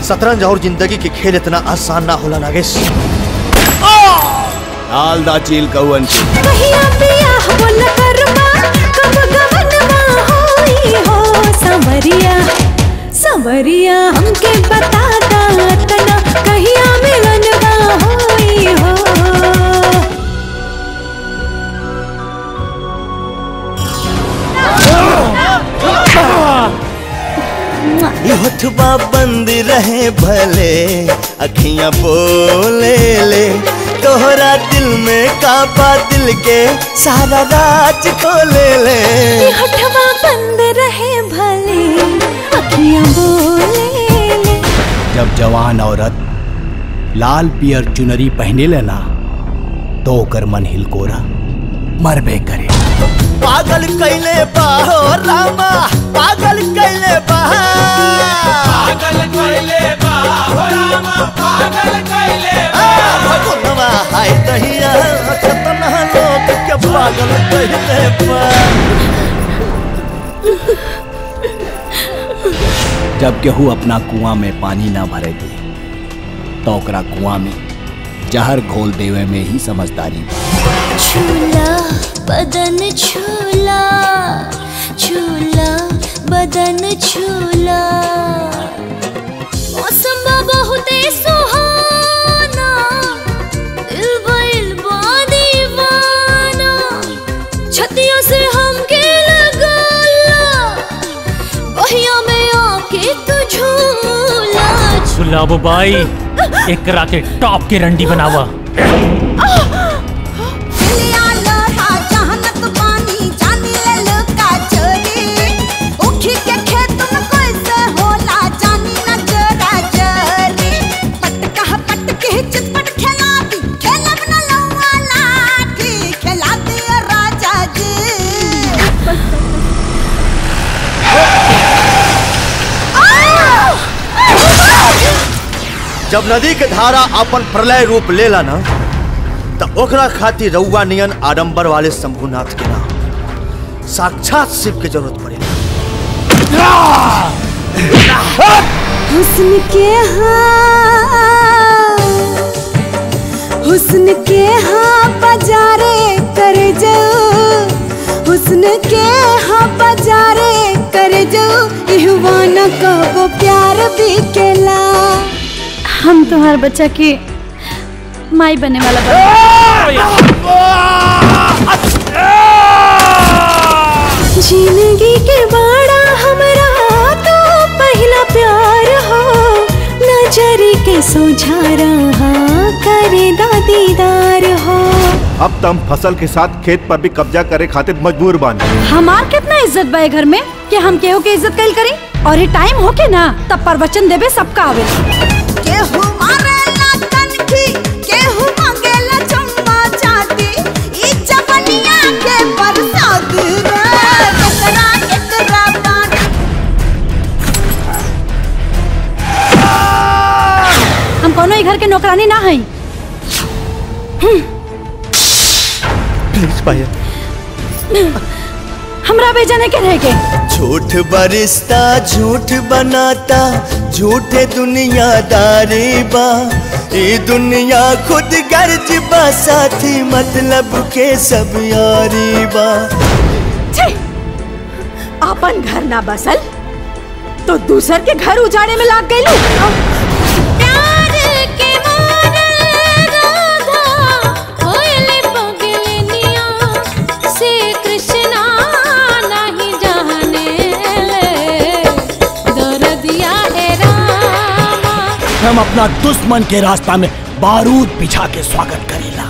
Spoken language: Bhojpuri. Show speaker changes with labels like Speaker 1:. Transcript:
Speaker 1: शतरंज और जिंदगी के खेल इतना आसान ना होला नागेश।
Speaker 2: डाल दा चील कौन
Speaker 3: कहिया बियाह बोल करबा कब गवनवा होई हो समरिया समरिया हमके बता दा तना कहिया मिलनवा होई हो।
Speaker 1: होठबा बंद रहे भले अखियां बोले ले तोहरा दिल में काबा दिल के सारा राज खोले ले।
Speaker 3: होठबा बंद रहे भले अखियां बोले ले।
Speaker 2: जब जवान औरत लाल पियर चुनरी पहने लेना तो ओकर मन हिलकोरा मरबे करे।
Speaker 1: पागल कैले बाहो रामा पागल कैले बाहो पागल कैले बाहो रामा पागल कैले बाहो हाय दहिया कितना लोग के पागल कैले बा।
Speaker 2: जब केहू अपना कुआं में पानी ना भरे दे तो ओकरा कुआं में जहर घोल देवे में ही समझदारी।
Speaker 3: छूला बदन छूला छूला बदन छूला मौसम बहुत सुहाना दिल बैल दीवाना छतियों से हमके लगाला बहिया में आके तू झूला।
Speaker 4: गुलाब बाई एकरा के टॉप की रंडी बनावा।
Speaker 1: जब नदी के धारा अपन प्रलय रूप लेला ना तो ओकरा खातिर रउआ नियन आडंबर वाले शंभुनाथ के ना साक्षात शिव के जरूरत पड़ेगा।
Speaker 3: हुस्न के हाँ बाजारे कर जाओ हुस्न के हाँ बाजारे कर जाओ इहवाना का वो प्यार भी केला। हम तुम्हारे बच्चा की माई बनने वाला जिंदगी के बड़ा हमरा तो पहला प्यार हो नजरी के सोझा रहा करे दीदार हो।
Speaker 5: अब तुम फसल के साथ खेत पर भी कब्जा करे खातिर मजबूर बानी।
Speaker 3: हमार कितना इज्जत बा घर में कि हम केहू के इज्जत कैल करी और ये टाइम होके ना तब प्रवचन देवे सबका आवे। केहू मारेला कनखी केहू मांगेला चम्मा चाटी ई जवनिया के बरसात रे एकरा एकरा बात। हम कोनो घर के नौकरानी ना हई।
Speaker 1: प्लीज भैया
Speaker 3: हमरा बेजाने के रह गए।
Speaker 1: झूठ बरिश्ता झूठ बनाता झूठे दुनियादारी बा ये दुनिया खुद गर्ज बा साथी मतलब के सब यारी बा।
Speaker 3: अपन घर ना बसल तो दूसर के घर उजाड़े में लाग गई।
Speaker 2: हम अपना दुश्मन के रास्ता में बारूद बिछा के स्वागत करेला।